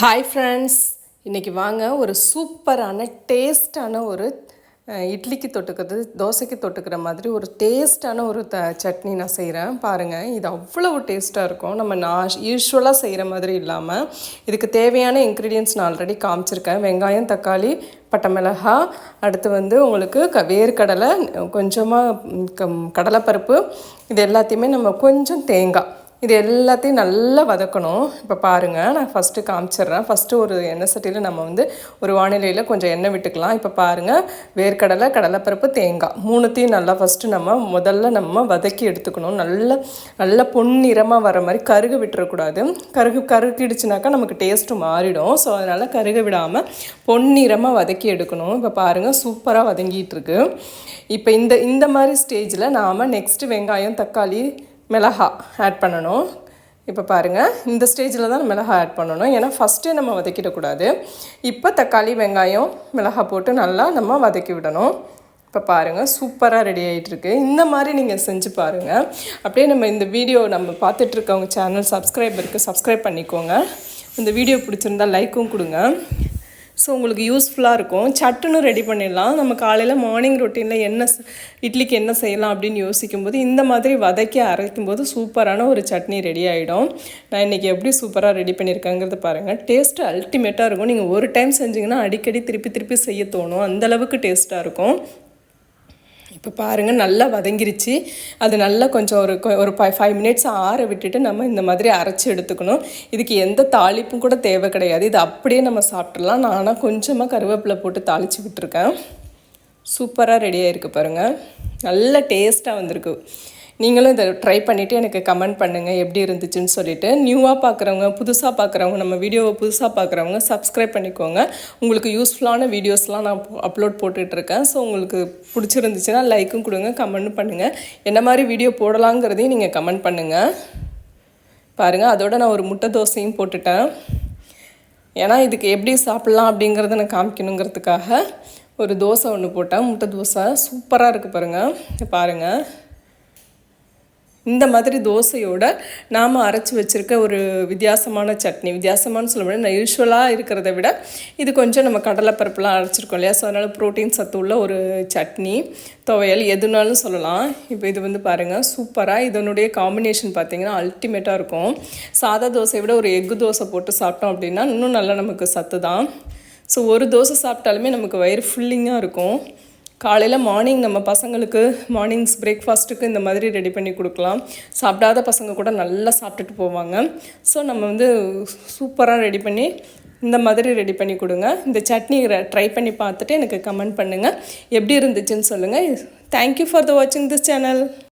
Hi friends, இன்றைக்கி வாங்க ஒரு சூப்பரான டேஸ்டான ஒரு இட்லிக்கு தொட்டுக்கிறது, தோசைக்கு தொட்டுக்கிற மாதிரி ஒரு டேஸ்டான ஒரு சட்னி நான் செய்கிறேன். பாருங்கள், இது அவ்வளவு டேஸ்ட்டாக இருக்கும். நான் யூஸ்வலாக செய்கிற மாதிரி இல்லாமல் இதுக்கு தேவையான இன்க்ரீடியன்ட்ஸ் நான் ஆல்ரெடி காமிச்சிருக்கேன். வெங்காயம், தக்காளி, பட்டை மிளகாய், அடுத்து உங்களுக்கு வேர்க்கடலை, கொஞ்சமாக கடலைப்பருப்பு, இது எல்லாத்தையுமே நம்ம கொஞ்சம் தேங்காய், இது எல்லாத்தையும் நல்லா வதக்கணும். இப்போ பாருங்கள், நான் ஃபஸ்ட்டு காமிச்சிட்றேன். ஃபஸ்ட்டு ஒரு எண்ணெய் சட்டியில் நம்ம ஒரு வானிலையில் கொஞ்சம் எண்ணெய் விட்டுக்கலாம். இப்போ பாருங்கள், வேர்க்கடலை, கடலைப்பருப்பு, தேங்காய் மூணுத்தையும் நல்லா ஃபஸ்ட்டு முதல்ல வதக்கி எடுத்துக்கணும். நல்ல பொன்னிறமாக வர மாதிரி கருக விட்டுறக்கூடாது. கருகிடுச்சுனாக்கா நமக்கு டேஸ்ட்டு மாறிடும். ஸோ அதனால் கருக விடாமல் பொன்னிறமாக வதக்கி எடுக்கணும். இப்போ பாருங்கள், சூப்பராக வதங்கிட்டுருக்கு. இப்போ இந்த மாதிரி ஸ்டேஜில் நாம் நெக்ஸ்ட்டு வெங்காயம், தக்காளி, மிளகாய் ஆட் பண்ணணும். இப்போ பாருங்கள், இந்த ஸ்டேஜில் தான் மிளகாய் ஆட் பண்ணணும். ஏன்னா ஃபஸ்ட்டே நம்ம வதக்கிடக்கூடாது. இப்போ தக்காளி, வெங்காயம், மிளகாய் போட்டு நல்லா நம்ம வதக்கி விடணும். இப்போ பாருங்கள், சூப்பராக ரெடி ஆகிட்டுருக்கு. இந்த மாதிரி நீங்கள் செஞ்சு பாருங்கள். அப்படியே இந்த வீடியோ பார்த்துட்ருக்கவங்க சேனல் சப்ஸ்கிரைப் பண்ணிக்கோங்க. இந்த வீடியோ பிடிச்சிருந்தால் லைக்கும் கொடுங்க. ஸோ உங்களுக்கு யூஸ்ஃபுல்லாக இருக்கும். சட்டுன்னு ரெடி பண்ணிடலாம். நம்ம காலையில் மார்னிங் ரொட்டீனில் இட்லிக்கு என்ன செய்யலாம் அப்படின்னு யோசிக்கும்போது இந்த மாதிரி வதக்கி அரைக்கும்போது சூப்பரான ஒரு சட்னி ரெடி ஆகிடும். நான் இன்றைக்கி எப்படி சூப்பராக ரெடி பண்ணியிருக்கேங்கிறது பாருங்கள். டேஸ்ட்டு அல்டிமேட்டாக இருக்கும். நீங்கள் ஒரு டைம் செஞ்சிங்கன்னா அடிக்கடி திருப்பி செய்ய தோணும். அந்தளவுக்கு டேஸ்ட்டாக இருக்கும். இப்போ பாருங்கள், நல்லா வதங்கிருச்சு. அது நல்லா கொஞ்சம் ஒரு 5 மினிட்ஸ் ஆற விட்டுட்டு நம்ம இந்த மாதிரி அரைச்சி எடுத்துக்கணும். இதுக்கு எந்த தாளிப்பும் கூட தேவை கிடையாது. இது அப்படியே நம்ம சாப்பிட்றலாம். நான் கொஞ்சமாக கருவேப்பிலை போட்டு தாளித்து விட்டுருக்கேன். சூப்பராக ரெடி ஆகிருக்கு பாருங்கள். நல்ல டேஸ்ட்டாக வந்திருக்கு. நீங்களும் இதை ட்ரை பண்ணிவிட்டு எனக்கு கமெண்ட் பண்ணுங்கள் எப்படி இருந்துச்சுன்னு சொல்லிவிட்டு. நியூவாக பார்க்குறவங்க, புதுசாக பார்க்குறவங்க, நம்ம வீடியோவை புதுசாக பார்க்குறவங்க சப்ஸ்கிரைப் பண்ணிக்கோங்க. உங்களுக்கு யூஸ்ஃபுல்லான வீடியோஸ்லாம் நான் அப்லோட் போட்டுட்ருக்கேன். ஸோ உங்களுக்கு பிடிச்சிருந்துச்சுன்னா லைக்கும் கொடுங்க, கமெண்ட்டும் பண்ணுங்கள். என்ன மாதிரி வீடியோ போடலாங்கிறதையும் நீங்கள் கமெண்ட் பண்ணுங்கள். பாருங்கள், அதோட நான் ஒரு முட்டை தோசையும் போட்டுட்டேன். ஏன்னா இதுக்கு எப்படி சாப்பிட்லாம் அப்படிங்கிறத நான் காமிக்கணுங்கிறதுக்காக ஒரு தோசை ஒன்று போட்டேன். முட்டை தோசை சூப்பராக இருக்குது பாருங்கள். இந்த மாதிரி தோசையோட நாம் அரைச்சி வச்சுருக்க ஒரு வித்தியாசமான சட்னி, வித்தியாசமானு சொல்ல முடியாது, நான் யூஸ்வலாக இருக்கிறத விட இது கொஞ்சம் நம்ம கடலைப்பருப்புலாம் அரைச்சிருக்கோம் இல்லையா. ஸோ அதனால் ப்ரோட்டீன் சத்து உள்ள ஒரு சட்னி, துவையல் எதுனாலும் சொல்லலாம். இப்போ இது பாருங்கள், சூப்பராக இதனுடைய காம்பினேஷன் பார்த்திங்கன்னா அல்டிமேட்டாக இருக்கும். சாதா தோசையை விட ஒரு எக்கு தோசை போட்டு சாப்பிட்டோம் அப்படின்னா இன்னும் நல்லா நமக்கு சத்து தான். ஸோ ஒரு தோசை சாப்பிட்டாலுமே நமக்கு வயிறு ஃபுல்லிங்காக இருக்கும். காலையில் மார்னிங் நம்ம பசங்களுக்கு மார்னிங்ஸ் பிரேக்ஃபாஸ்ட்டுக்கு இந்த மாதிரி ரெடி பண்ணி கொடுக்கலாம். சாப்பிடாத பசங்க கூட நல்லா சாப்பிட்டுட்டு போவாங்க. ஸோ நம்ம சூப்பராக ரெடி பண்ணி இந்த மாதிரி ரெடி பண்ணி கொடுங்க. இந்த சட்னி ட்ரை பண்ணி பார்த்துட்டு எனக்கு கமெண்ட் பண்ணுங்கள். எப்படி இருந்துச்சுன்னு சொல்லுங்கள். தேங்க்யூ ஃபார் வாட்சிங் திஸ் சேனல்.